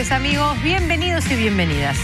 tardes, amigos. Bienvenidos y bienvenidas.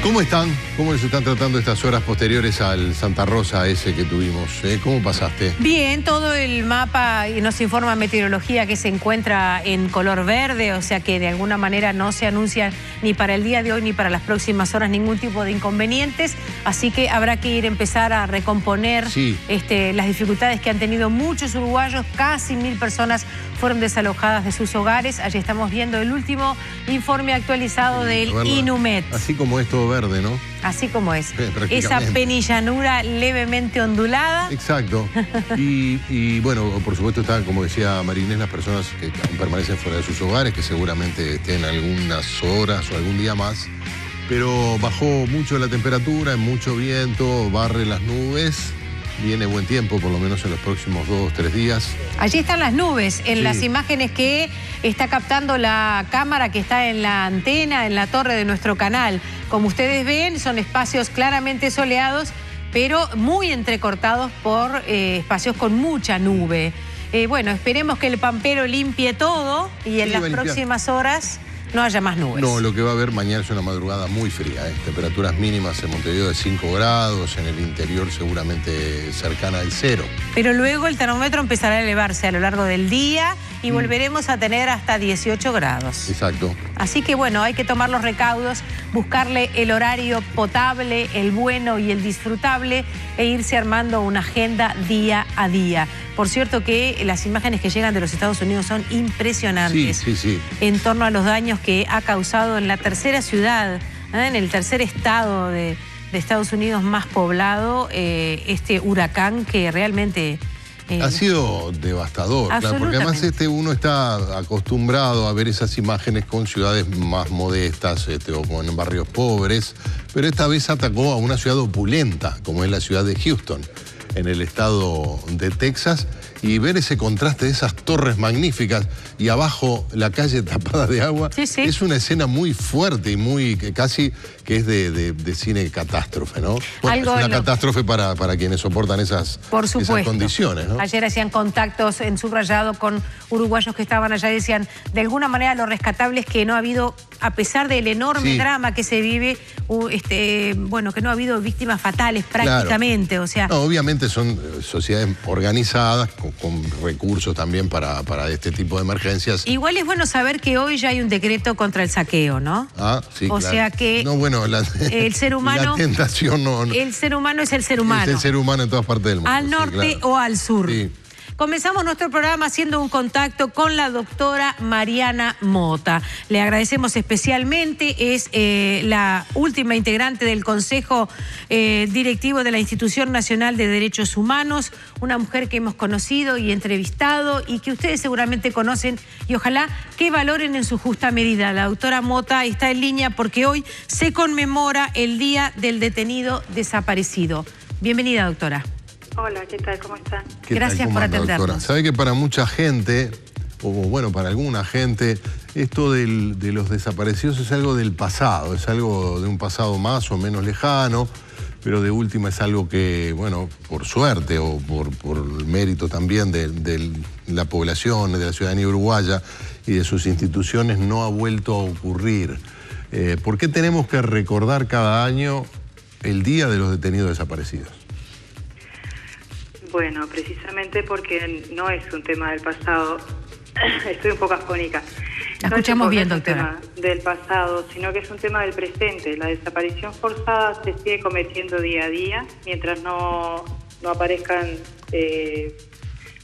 ¿Cómo están? ¿Cómo les están tratando estas horas posteriores al Santa Rosa ese que tuvimos? ¿Cómo pasaste? Bien, todo el mapa nos informa meteorología que se encuentra en color verde, o sea que de alguna manera no se anuncia ni para el día de hoy ni para las próximas horas ningún tipo de inconvenientes, así que habrá que empezar a recomponer las dificultades que han tenido muchos uruguayos. Casi 1000 personas fueron desalojadas de sus hogares. Allí estamos viendo el último informe actualizado del INUMED. Así como es todo verde, ¿no? Así como es. Esa penillanura levemente ondulada. Exacto. Y bueno, por supuesto están, como decía Marinés, las personas que aún permanecen fuera de sus hogares, que seguramente estén algunas horas o algún día más. Pero bajó mucho la temperatura, hay mucho viento, barre las nubes. Viene buen tiempo, por lo menos en los próximos 2 o 3 días. Allí están las nubes, en las imágenes que está captando la cámara que está en la antena, en la torre de nuestro canal. Como ustedes ven, son espacios claramente soleados, pero muy entrecortados por espacios con mucha nube. Bueno, esperemos que el pampero limpie todo y en las próximas horas no haya más nubes. No, lo que va a haber mañana es una madrugada muy fría, temperaturas mínimas en Montevideo de 5 grados, en el interior seguramente cercana al 0. Pero luego el termómetro empezará a elevarse a lo largo del día y volveremos a tener hasta 18 grados. Exacto. Así que bueno, hay que tomar los recaudos, buscarle el horario potable, el bueno y el disfrutable e irse armando una agenda día a día. Por cierto que las imágenes que llegan de los Estados Unidos son impresionantes. Sí. En torno a los daños que ha causado en la tercera ciudad, en el tercer estado de Estados Unidos más poblado, este huracán que realmente... ha sido devastador, claro, porque además uno está acostumbrado a ver esas imágenes con ciudades más modestas o en barrios pobres, pero esta vez atacó a una ciudad opulenta, como es la ciudad de Houston, en el estado de Texas, y ver ese contraste de esas torres magníficas y abajo la calle tapada de agua, es una escena muy fuerte y muy casi que es de cine catástrofe, ¿no? Bueno, es una catástrofe para quienes soportan esas condiciones, ¿no? Ayer hacían contactos en subrayado con uruguayos que estaban allá y decían, de alguna manera lo rescatable es que no ha habido, a pesar del enorme drama que se vive, bueno, que no ha habido víctimas fatales prácticamente, o sea... No, obviamente son sociedades organizadas, con recursos también para este tipo de emergencias. Igual es bueno saber que hoy ya hay un decreto contra el saqueo, ¿no? Ah, sí, o sea que no, bueno, el ser humano... La tentación no... El ser humano es el ser humano. Es el ser humano en todas partes del mundo. Al norte o al sur. Sí. Comenzamos nuestro programa haciendo un contacto con la doctora Mariana Mota. Le agradecemos especialmente, es la última integrante del Consejo Directivo de la Institución Nacional de Derechos Humanos, una mujer que hemos conocido y entrevistado y que ustedes seguramente conocen y ojalá que valoren en su justa medida. La doctora Mota está en línea porque hoy se conmemora el Día del Detenido Desaparecido. Bienvenida, doctora. Hola, ¿qué tal? ¿Cómo están? Gracias por atendernos. Sabe que para mucha gente, o bueno, para alguna gente, esto de los desaparecidos es algo del pasado, es algo de un pasado más o menos lejano, pero de última es algo que, bueno, por suerte o por el mérito también de la población, de la ciudadanía uruguaya y de sus instituciones, no ha vuelto a ocurrir. ¿Por qué tenemos que recordar cada año el Día de los Detenidos Desaparecidos? Bueno, precisamente porque no es un tema del pasado. Estoy un poco afónica. La escuchamos bien, doctora. No es un tema del pasado, sino que es un tema del presente. La desaparición forzada se sigue cometiendo día a día, mientras no aparezcan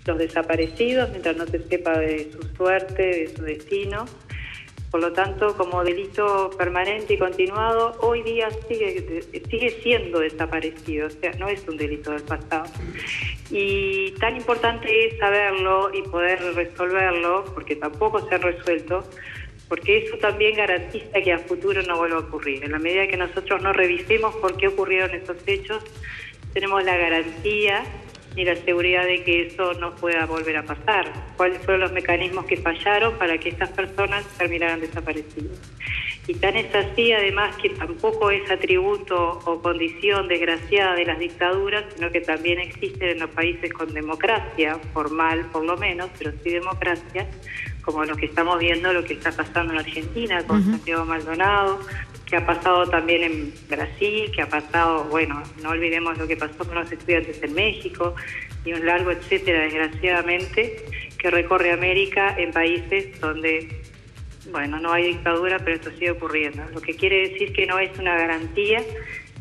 los desaparecidos, mientras no se sepa de su suerte, de su destino. Por lo tanto, como delito permanente y continuado, hoy día sigue siendo desaparecido, o sea, no es un delito del pasado. Y tan importante es saberlo y poder resolverlo, porque tampoco se ha resuelto, porque eso también garantiza que a futuro no vuelva a ocurrir. En la medida que nosotros no revisemos por qué ocurrieron esos hechos, tenemos la garantía y la seguridad de que eso no pueda volver a pasar. ¿Cuáles fueron los mecanismos que fallaron para que estas personas terminaran desaparecidas? Y tan es así, además, que tampoco es atributo o condición desgraciada de las dictaduras, sino que también existen en los países con democracia, formal por lo menos, pero sí democracia, como lo que estamos viendo, lo que está pasando en Argentina con Santiago Maldonado, que ha pasado también en Brasil, que ha pasado, bueno, no olvidemos lo que pasó con los estudiantes en México, y un largo etcétera, desgraciadamente, que recorre América en países donde, bueno, no hay dictadura, pero esto sigue ocurriendo. Lo que quiere decir que no es una garantía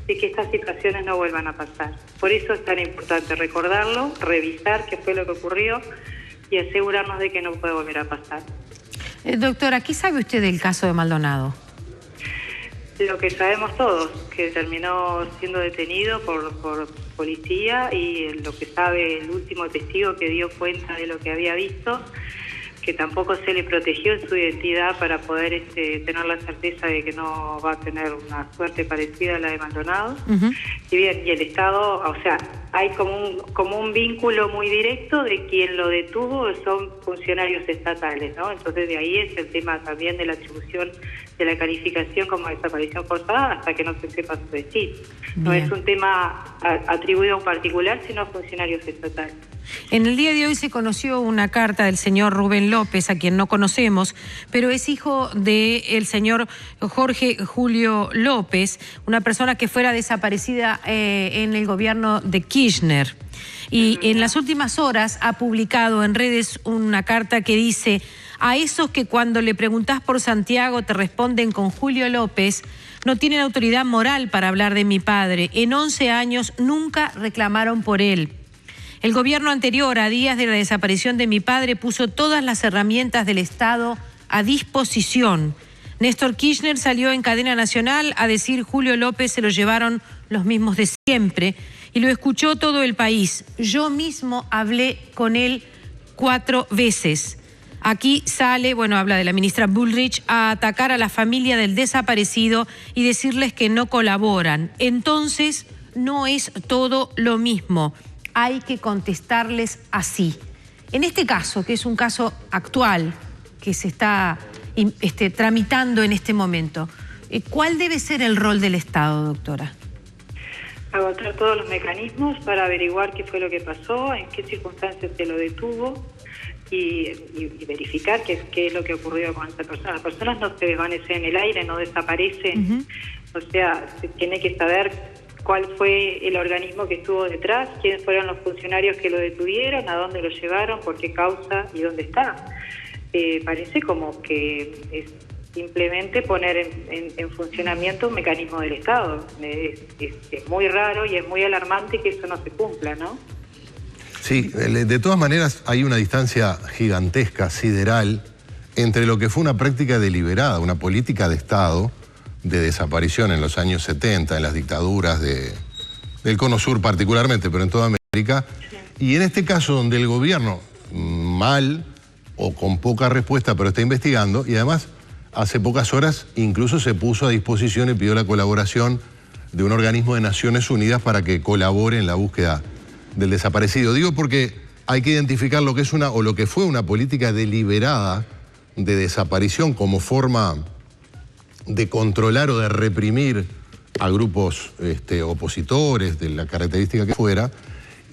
de que estas situaciones no vuelvan a pasar. Por eso es tan importante recordarlo, revisar qué fue lo que ocurrió y asegurarnos de que no puede volver a pasar. Doctora, ¿qué sabe usted del caso de Maldonado? Lo que sabemos todos, que terminó siendo detenido por policía, y lo que sabe el último testigo que dio cuenta de lo que había visto, que tampoco se le protegió en su identidad para poder tener la certeza de que no va a tener una suerte parecida a la de Maldonado. Y bien, y el Estado, o sea, hay como un vínculo muy directo de quien lo detuvo son funcionarios estatales, ¿no? Entonces de ahí es el tema también de la atribución de la calificación como desaparición forzada hasta que no se sepa su destino. No es un tema atribuido a un particular, sino a funcionarios estatales. En el día de hoy se conoció una carta del señor Rubén López, a quien no conocemos, pero es hijo del señor Jorge Julio López, una persona que fuera desaparecida en el gobierno de Kirchner. Y en las últimas horas ha publicado en redes una carta que dice: a esos que cuando le preguntás por Santiago te responden con Julio López, no tienen autoridad moral para hablar de mi padre. En 11 años nunca reclamaron por él. El gobierno anterior, a días de la desaparición de mi padre, puso todas las herramientas del Estado a disposición. Néstor Kirchner salió en cadena nacional a decir Julio López se lo llevaron los mismos de siempre, y lo escuchó todo el país. Yo mismo hablé con él 4 veces. Aquí sale, bueno, habla de la ministra Bullrich, a atacar a la familia del desaparecido y decirles que no colaboran. Entonces, no es todo lo mismo. Hay que contestarles así. En este caso, que es un caso actual, que se está tramitando en este momento, ¿cuál debe ser el rol del Estado, doctora? Agotar todos los mecanismos para averiguar qué fue lo que pasó, en qué circunstancias se lo detuvo y verificar qué es lo que ocurrió con esa persona. Las personas no se desvanecen en el aire, no desaparecen. O sea, se tiene que saber cuál fue el organismo que estuvo detrás, quiénes fueron los funcionarios que lo detuvieron, a dónde lo llevaron, por qué causa y dónde está. Parece como que es simplemente poner en funcionamiento un mecanismo del Estado. Es muy raro y es muy alarmante que eso no se cumpla, ¿no? Sí, de todas maneras hay una distancia gigantesca, sideral, entre lo que fue una práctica deliberada, una política de Estado, de desaparición en los años 70, en las dictaduras del Cono Sur particularmente, pero en toda América, y en este caso donde el gobierno, mal o con poca respuesta, pero está investigando, y además hace pocas horas incluso se puso a disposición y pidió la colaboración de un organismo de Naciones Unidas para que colabore en la búsqueda del desaparecido. Digo porque hay que identificar lo que es o lo que fue una política deliberada de desaparición como forma de controlar o de reprimir a grupos opositores, de la característica que fuera,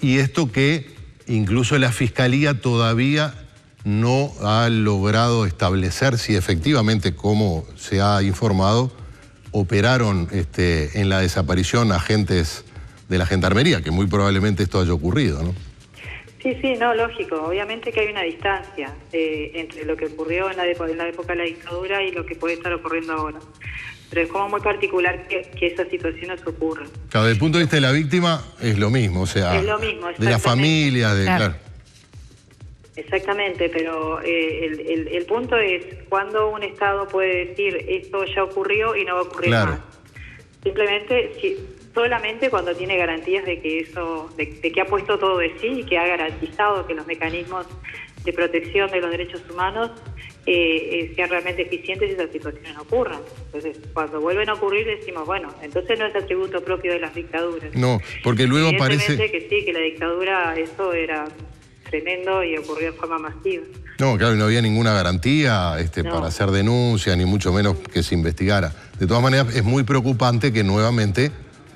y esto que incluso la Fiscalía todavía no ha logrado establecer si efectivamente, como se ha informado, operaron en la desaparición agentes de la Gendarmería, que muy probablemente esto haya ocurrido, ¿no? Sí, no, lógico. Obviamente que hay una distancia entre lo que ocurrió en la época de la dictadura y lo que puede estar ocurriendo ahora. Pero es como muy particular que esas situaciones ocurran. Claro, desde el punto de vista de la víctima es lo mismo, o sea, es lo mismo, de la familia, claro. Exactamente, pero el punto es cuando un Estado puede decir esto ya ocurrió y no va a ocurrir más. Simplemente, solamente cuando tiene garantías de que de que ha puesto todo de sí y que ha garantizado que los mecanismos de protección de los derechos humanos sean realmente eficientes y esas situaciones no ocurran. Entonces, cuando vuelven a ocurrir decimos, bueno, entonces no es atributo propio de las dictaduras. No, porque luego parece que sí, que la dictadura eso era tremendo y ocurrió de forma masiva. No, claro, no había ninguna garantía para hacer denuncia, ni mucho menos que se investigara. De todas maneras, es muy preocupante que nuevamente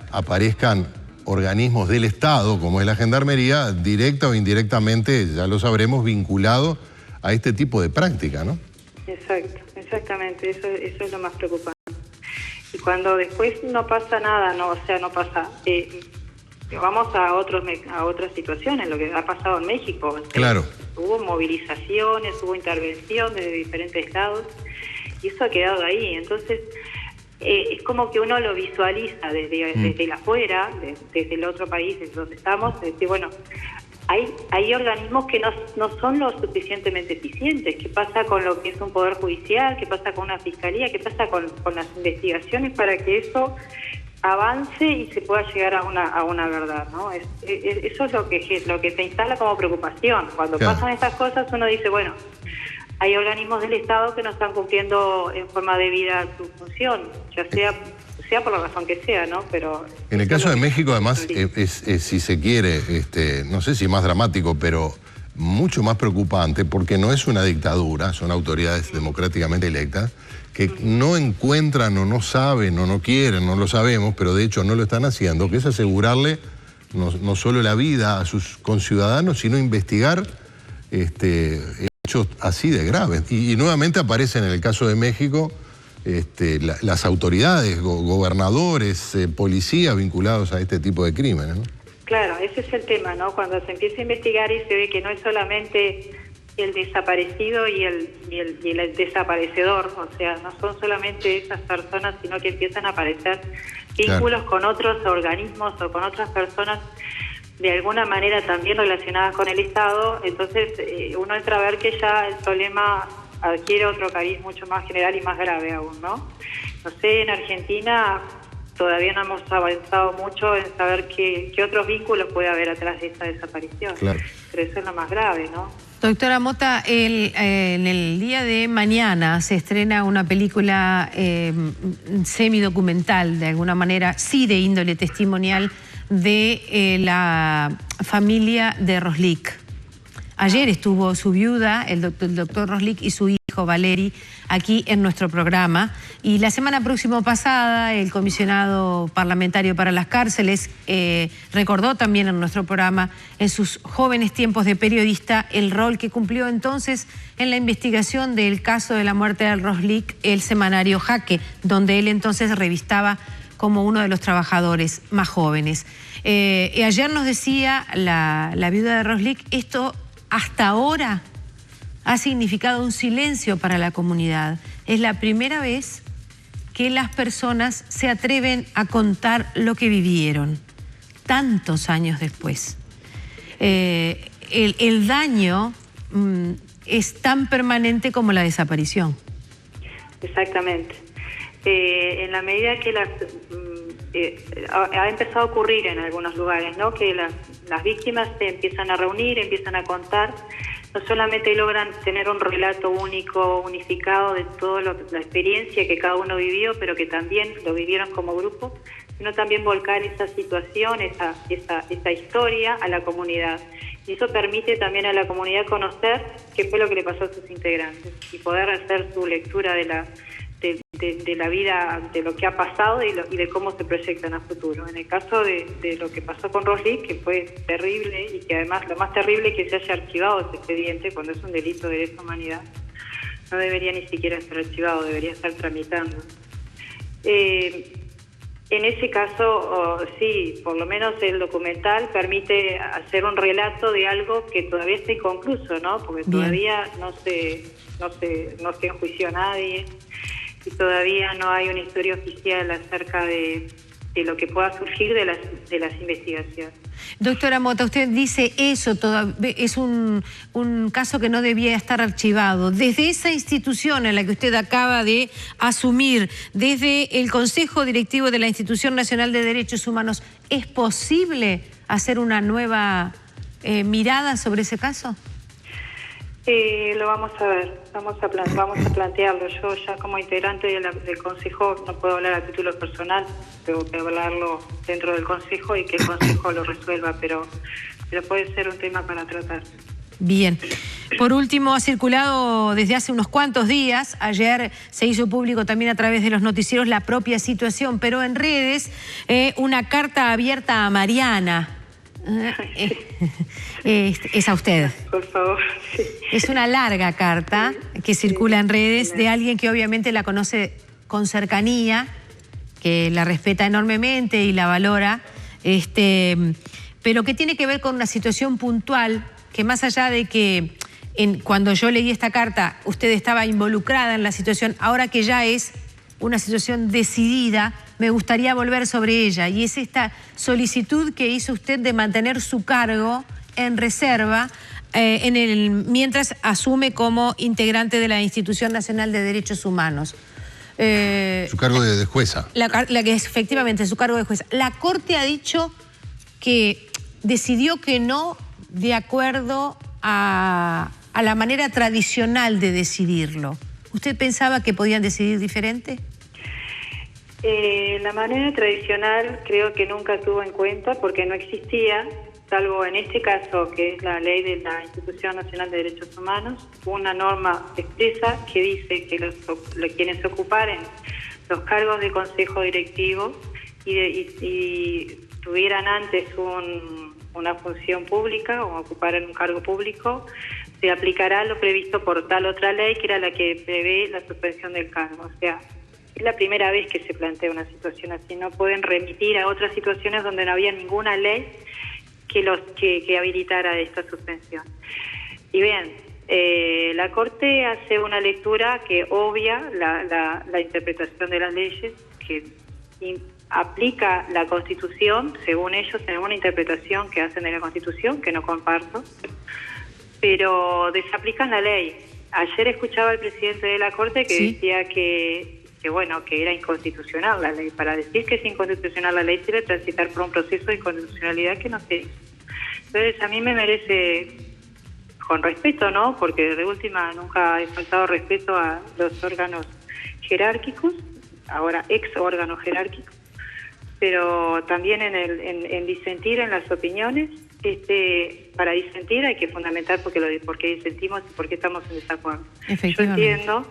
aparezcan organismos del Estado, como es la Gendarmería, directa o indirectamente, ya lo sabremos, vinculados a este tipo de práctica, ¿no? Exacto, exactamente, eso es lo más preocupante. Y cuando después no pasa nada, no pasa... vamos a otras situaciones, lo que ha pasado en México. Claro. Hubo movilizaciones, hubo intervención desde diferentes lados, y eso ha quedado ahí. Entonces, es como que uno lo visualiza desde afuera, desde el otro país, desde donde estamos, decir, bueno, hay organismos que no son lo suficientemente eficientes. ¿Qué pasa con lo que es un poder judicial? ¿Qué pasa con una fiscalía? ¿Qué pasa con las investigaciones para que eso avance y se pueda llegar a una verdad, ¿no? Eso es lo que se instala como preocupación. Cuando pasan estas cosas, uno dice, bueno, hay organismos del Estado que no están cumpliendo en forma debida su función, ya sea por la razón que sea, ¿no? Pero en el caso de México, además, es si se quiere, no sé si más dramático, pero mucho más preocupante, porque no es una dictadura, son autoridades democráticamente electas, que no encuentran o no saben o no quieren, no lo sabemos, pero de hecho no lo están haciendo, que es asegurarle no solo la vida a sus conciudadanos, sino investigar hechos así de graves. Y nuevamente aparecen en el caso de México las autoridades, gobernadores, policías vinculados a este tipo de crímenes, ¿no? Claro, ese es el tema, ¿no? Cuando se empieza a investigar y se ve que no es solamente el desaparecido y el desaparecedor, o sea, no son solamente esas personas, sino que empiezan a aparecer vínculos con otros organismos o con otras personas de alguna manera también relacionadas con el Estado. Entonces uno entra a ver que ya el problema adquiere otro cariz mucho más general y más grave aún, ¿no? No sé, en Argentina todavía no hemos avanzado mucho en saber qué otros vínculos puede haber atrás de esta desaparición. Claro. Pero eso es lo más grave, ¿no? Doctora Mota, en el día de mañana se estrena una película semidocumental, de alguna manera, sí de índole testimonial, de la familia de Roslik. Ayer estuvo su viuda, el doctor Roslik, y su hijo Valeri aquí en nuestro programa. Y la semana próxima pasada, el comisionado parlamentario para las cárceles recordó también en nuestro programa, en sus jóvenes tiempos de periodista, el rol que cumplió entonces en la investigación del caso de la muerte de Roslik, el semanario Jaque, donde él entonces revistaba como uno de los trabajadores más jóvenes. Y ayer nos decía la viuda de Roslik, esto hasta ahora ha significado un silencio para la comunidad. Es la primera vez que las personas se atreven a contar lo que vivieron, tantos años después. El daño es tan permanente como la desaparición. Exactamente. En la medida que ha empezado a ocurrir en algunos lugares, ¿no? Que las víctimas se empiezan a reunir, empiezan a contar, no solamente logran tener un relato único, unificado de toda la experiencia que cada uno vivió, pero que también lo vivieron como grupo, sino también volcar esa situación, esa historia a la comunidad. Y eso permite también a la comunidad conocer qué fue lo que le pasó a sus integrantes y poder hacer su lectura de la vida, de lo que ha pasado y de cómo se proyectan a futuro. En el caso de lo que pasó con Roslik, que fue terrible, y que además lo más terrible es que se haya archivado ese expediente cuando es un delito de lesa humanidad. No debería ni siquiera estar archivado, debería estar tramitando. En ese caso, sí, por lo menos el documental permite hacer un relato de algo que todavía está inconcluso, ¿no? Porque todavía no se enjuició a nadie y todavía no hay una historia oficial acerca de lo que pueda surgir de las investigaciones. Doctora Mota, usted dice eso es un caso que no debía estar archivado. Desde esa institución en la que usted acaba de asumir, desde el Consejo Directivo de la Institución Nacional de Derechos Humanos, ¿es posible hacer una nueva mirada sobre ese caso? Lo vamos a ver, vamos a plantearlo. Yo ya como integrante del Consejo no puedo hablar a título personal, tengo que hablarlo dentro del Consejo y que el Consejo lo resuelva, pero puede ser un tema para tratar. Bien. Por último, ha circulado desde hace unos cuantos días, ayer se hizo público también a través de los noticieros la propia situación, pero en redes, una carta abierta a Mariana. Es a usted. Por favor. Sí. Es una larga carta que circula en redes de alguien que obviamente la conoce con cercanía, que la respeta enormemente y la valora, pero que tiene que ver con una situación puntual que, más allá de que cuando yo leí esta carta usted estaba involucrada en la situación, ahora que ya es una situación decidida, me gustaría volver sobre ella, y es esta solicitud que hizo usted de mantener su cargo en reserva mientras asume como integrante de la Institución Nacional de Derechos Humanos. Su cargo de jueza. La que es efectivamente su cargo de jueza. La Corte ha dicho que decidió que no, de acuerdo a la manera tradicional de decidirlo. ¿Usted pensaba que podían decidir diferente? La manera tradicional creo que nunca tuvo en cuenta, porque no existía, salvo en este caso, que es la ley de la Institución Nacional de Derechos Humanos, una norma expresa que dice que quienes ocuparen los cargos de consejo directivo y tuvieran antes una función pública o ocuparan un cargo público, se aplicará lo previsto por tal otra ley, que era la que prevé la suspensión del cargo. O sea, es la primera vez que se plantea una situación así. No pueden remitir a otras situaciones donde no había ninguna ley que habilitara esta suspensión. Y bien, la Corte hace una lectura que obvia la interpretación de las leyes, que aplica la Constitución, según ellos, en una interpretación que hacen de la Constitución, que no comparto, pero desaplican la ley. Ayer escuchaba al presidente de la Corte que decía que era inconstitucional la ley. Para decir que es inconstitucional la ley, debe transitar por un proceso de inconstitucionalidad que no se hizo. Entonces, a mí me merece, con respeto, ¿no? Porque de última nunca he faltado respeto a los órganos jerárquicos, ahora ex órganos jerárquicos, pero también en disentir en las opiniones. Para disentir hay que fundamentar por qué disentimos y por qué estamos en desacuerdo. Yo entiendo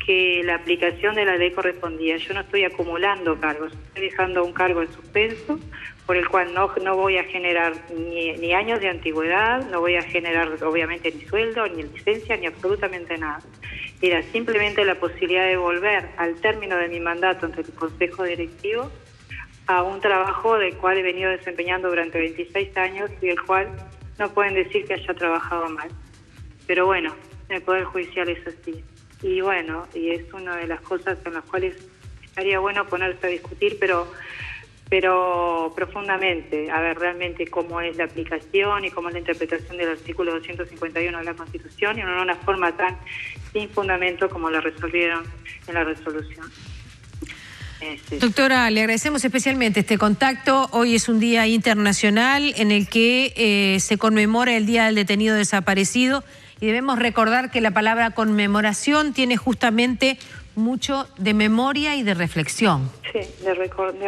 que la aplicación de la ley correspondía. Yo no estoy acumulando cargos, estoy dejando un cargo en suspenso por el cual no voy a generar ni años de antigüedad, no voy a generar obviamente ni sueldo, ni licencia, ni absolutamente nada. Era simplemente la posibilidad de volver al término de mi mandato ante el Consejo Directivo a un trabajo del cual he venido desempeñando durante 26 años y del cual no pueden decir que haya trabajado mal. Pero bueno, el Poder Judicial es así. Y bueno, y es una de las cosas en las cuales estaría bueno ponerse a discutir, pero profundamente, a ver realmente cómo es la aplicación y cómo es la interpretación del artículo 251 de la Constitución, y no de una forma tan sin fundamento como la resolvieron en la resolución. Doctora, le agradecemos especialmente este contacto. Hoy es un día internacional en el que se conmemora el Día del Detenido Desaparecido, y debemos recordar que la palabra conmemoración tiene justamente mucho de memoria y de reflexión. Sí, de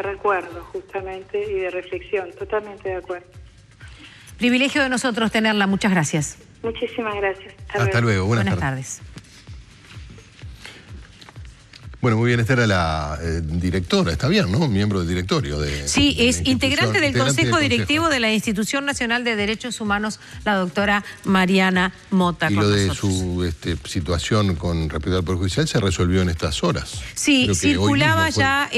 recuerdo justamente y de reflexión, totalmente de acuerdo. Privilegio de nosotros tenerla, muchas gracias. Muchísimas gracias. Hasta luego. Buenas tardes. Bueno, muy bien, esta era la directora, está bien, ¿no? Miembro del directorio. Sí, es integrante del Consejo Directivo de la Institución Nacional de Derechos Humanos, la doctora Mariana Mota. Y lo de su situación con respecto al Poder Judicial se resolvió en estas horas. Sí, circulaba ya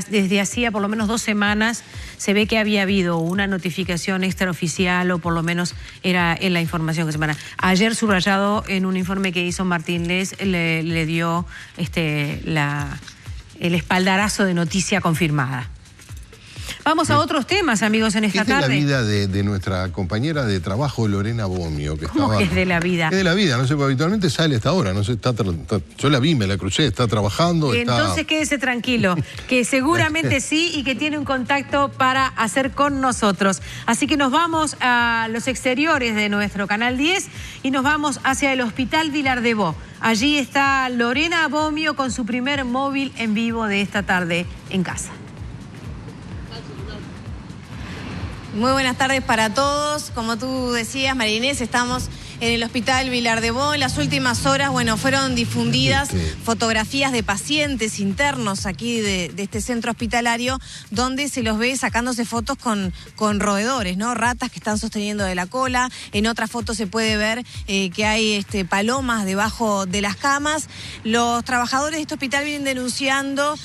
desde hacía por lo menos 2 semanas. Se ve que había habido una notificación extraoficial, o por lo menos era en la información que se manda. Ayer, subrayado en un informe que hizo Martín Les, le dio el espaldarazo de noticia confirmada. Vamos a otros temas, amigos, en esta tarde. Es de la vida de nuestra compañera de trabajo, Lorena Bomio. ¿Cómo que es de la vida? Es de la vida, no sé, habitualmente sale hasta ahora, no sé, yo la vi, me la crucé, está trabajando. Entonces quédese tranquilo, que seguramente sí, y que tiene un contacto para hacer con nosotros. Así que nos vamos a los exteriores de nuestro Canal 10 y nos vamos hacia el Hospital Vilar de Bo. Allí está Lorena Bomio con su primer móvil en vivo de esta tarde en casa. Muy buenas tardes para todos. Como tú decías, María Inés, estamos en el Hospital Vilar de Bo. En las últimas horas, bueno, fueron difundidas fotografías de pacientes internos aquí de este centro hospitalario, donde se los ve sacándose fotos con roedores, ¿no? Ratas que están sosteniendo de la cola. En otras fotos se puede ver que hay palomas debajo de las camas. Los trabajadores de este hospital vienen denunciando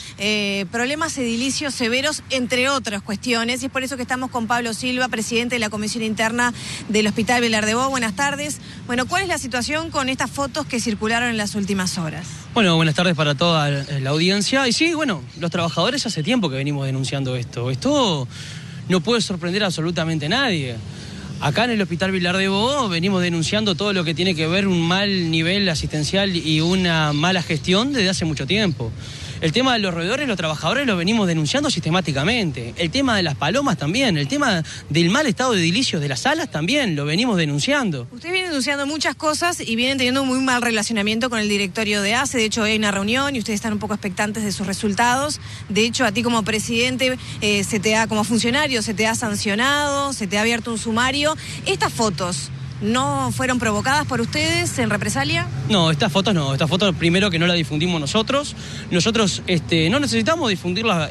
problemas edilicios severos, entre otras cuestiones, y es por eso que estamos con Pablo Silva, presidente de la Comisión Interna del Hospital Vilar de Bo. Buenas tardes. Bueno, ¿cuál es la situación con estas fotos que circularon en las últimas horas? Bueno, buenas tardes para toda la audiencia. Y sí, bueno, los trabajadores hace tiempo que venimos denunciando esto. Esto no puede sorprender a absolutamente nadie. Acá en el Hospital Vilar de Bo venimos denunciando todo lo que tiene que ver un mal nivel asistencial y una mala gestión desde hace mucho tiempo. El tema de los roedores, los trabajadores lo venimos denunciando sistemáticamente. El tema de las palomas también. El tema del mal estado de edilicios de las salas también lo venimos denunciando. Ustedes vienen denunciando muchas cosas y vienen teniendo un muy mal relacionamiento con el directorio de ACE. De hecho, hay una reunión y ustedes están un poco expectantes de sus resultados. De hecho, a ti como presidente, como funcionario, se te ha sancionado, se te ha abierto un sumario. Estas fotos ¿no fueron provocadas por ustedes en represalia? No, estas fotos no. Estas fotos, primero, que no las difundimos nosotros. Nosotros no necesitamos difundirlas,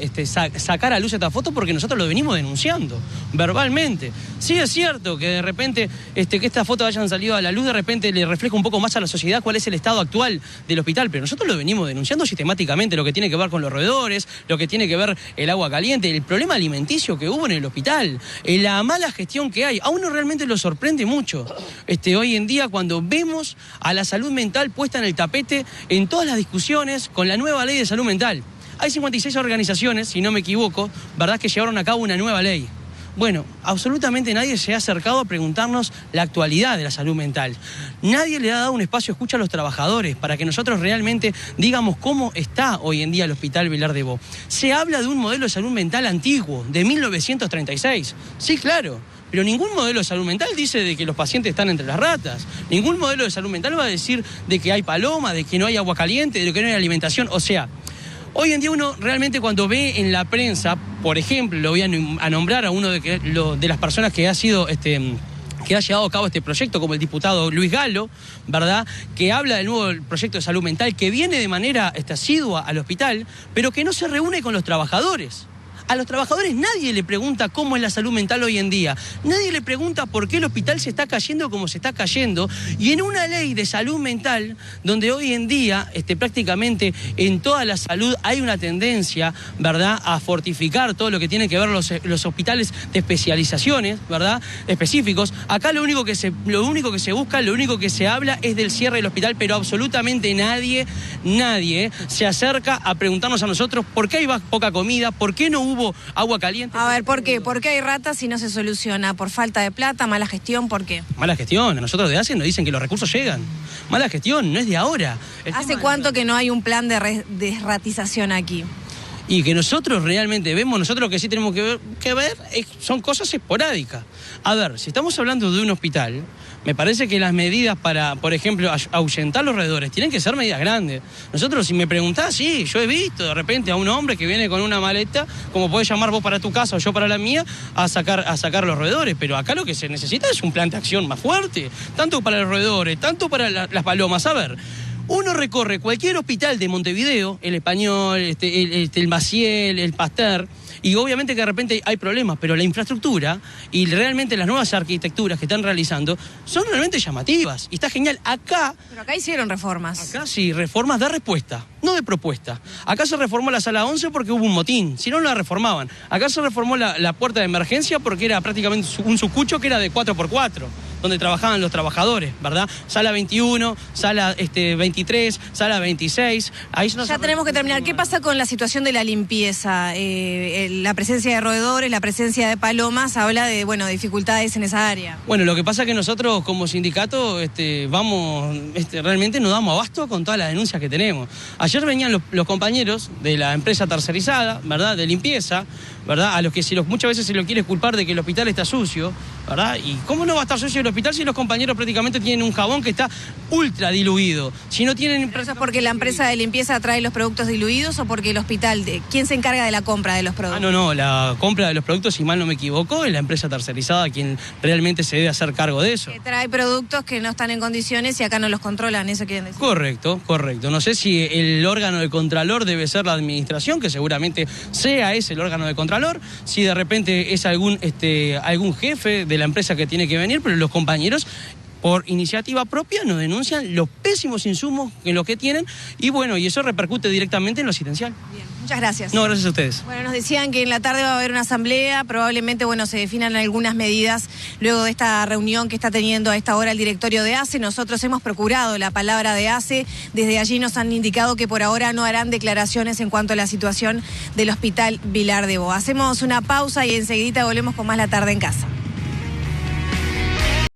sacar a luz estas fotos, porque nosotros lo venimos denunciando verbalmente. Sí es cierto que de repente que estas fotos hayan salido a la luz, de repente le refleja un poco más a la sociedad cuál es el estado actual del hospital, pero nosotros lo venimos denunciando sistemáticamente, lo que tiene que ver con los roedores, lo que tiene que ver el agua caliente, el problema alimenticio que hubo en el hospital, la mala gestión que hay. A uno realmente lo sorprende mucho. Hoy en día, cuando vemos a la salud mental puesta en el tapete en todas las discusiones con la nueva ley de salud mental. Hay 56 organizaciones, si no me equivoco, ¿verdad?, que llevaron a cabo una nueva ley. Bueno, absolutamente nadie se ha acercado a preguntarnos la actualidad de la salud mental. Nadie le ha dado un espacio de escucha a los trabajadores para que nosotros realmente digamos cómo está hoy en día el Hospital Vilar de Bo. Se habla de un modelo de salud mental antiguo, de 1936. Sí, claro. Pero ningún modelo de salud mental dice de que los pacientes están entre las ratas. Ningún modelo de salud mental va a decir de que hay paloma, de que no hay agua caliente, de que no hay alimentación. O sea, hoy en día uno realmente cuando ve en la prensa, por ejemplo, lo voy a nombrar a uno de las personas que ha sido que ha llevado a cabo este proyecto, como el diputado Luis Galo, ¿verdad?, que habla del nuevo proyecto de salud mental, que viene de manera asidua al hospital, pero que no se reúne con los trabajadores. A los trabajadores nadie le pregunta cómo es la salud mental hoy en día. Nadie le pregunta por qué el hospital se está cayendo como se está cayendo. Y en una ley de salud mental, donde hoy en día prácticamente en toda la salud hay una tendencia, ¿verdad?, a fortificar todo lo que tiene que ver los hospitales de especializaciones, ¿verdad?, específicos. Acá lo único que se busca, lo único que se habla es del cierre del hospital, pero absolutamente nadie se acerca a preguntarnos a nosotros por qué hay poca comida, por qué no hubo agua caliente. A ver, ¿por qué? ¿Por qué hay ratas y no se soluciona? ¿Por falta de plata? ¿Mala gestión? ¿Por qué? Mala gestión. A nosotros de ACE nos dicen que los recursos llegan. Mala gestión, no es de ahora. ¿Hace cuánto que no hay un plan de desratización aquí? Y que nosotros realmente vemos, nosotros lo que sí tenemos que ver son cosas esporádicas. A ver, si estamos hablando de un hospital, me parece que las medidas para, por ejemplo, ahuyentar los roedores tienen que ser medidas grandes. Nosotros, si me preguntás, sí, yo he visto de repente a un hombre que viene con una maleta, como podés llamar vos para tu casa o yo para la mía, a sacar los roedores. Pero acá lo que se necesita es un plan de acción más fuerte, tanto para los roedores, tanto para las palomas. A ver, uno recorre cualquier hospital de Montevideo, el Español, el Maciel, el Pasteur, y obviamente que de repente hay problemas, pero la infraestructura y realmente las nuevas arquitecturas que están realizando son realmente llamativas. Y está genial. Pero acá hicieron reformas. Acá sí, reformas de respuesta, no de propuesta. Acá se reformó la sala 11 porque hubo un motín, si no, no la reformaban. Acá se reformó la puerta de emergencia porque era prácticamente un sucucho que era de 4x4. Donde trabajaban los trabajadores, ¿verdad? Sala 21, sala 23, sala 26. Ahí ya tenemos que terminar. ¿Qué pasa con la situación de la limpieza? La presencia de roedores, la presencia de palomas, habla de, bueno, dificultades en esa área. Bueno, lo que pasa es que nosotros como sindicato realmente no damos abasto con todas las denuncias que tenemos. Ayer venían los compañeros de la empresa tercerizada, ¿verdad?, de limpieza, ¿verdad? A los que muchas veces se lo quiere culpar de que el hospital está sucio, ¿verdad? ¿Y cómo no va a estar sucio el hospital si los compañeros prácticamente tienen un jabón que está ultra diluido? Si no tienen... ¿Pero eso es porque la empresa de limpieza trae los productos diluidos o porque el hospital, quién se encarga de la compra de los productos? No, la compra de los productos, si mal no me equivoco, es la empresa tercerizada quien realmente se debe hacer cargo de eso. Que trae productos que no están en condiciones y acá no los controlan, ¿eso quieren decir? Correcto. No sé si el órgano de contralor debe ser la administración, que seguramente sea ese el órgano de contralor, si de repente es algún jefe de la empresa que tiene que venir, pero los compañeros por iniciativa propia nos denuncian los pésimos insumos en los que tienen y bueno, y eso repercute directamente en lo asistencial. Bien, muchas gracias. No, gracias a ustedes. Bueno, nos decían que en la tarde va a haber una asamblea, probablemente, bueno, se definan algunas medidas luego de esta reunión que está teniendo a esta hora el directorio de ACE. Nosotros hemos procurado la palabra de ACE, desde allí nos han indicado que por ahora no harán declaraciones en cuanto a la situación del Hospital Vilar de Bo. Hacemos una pausa y enseguida volvemos con más La Tarde en Casa.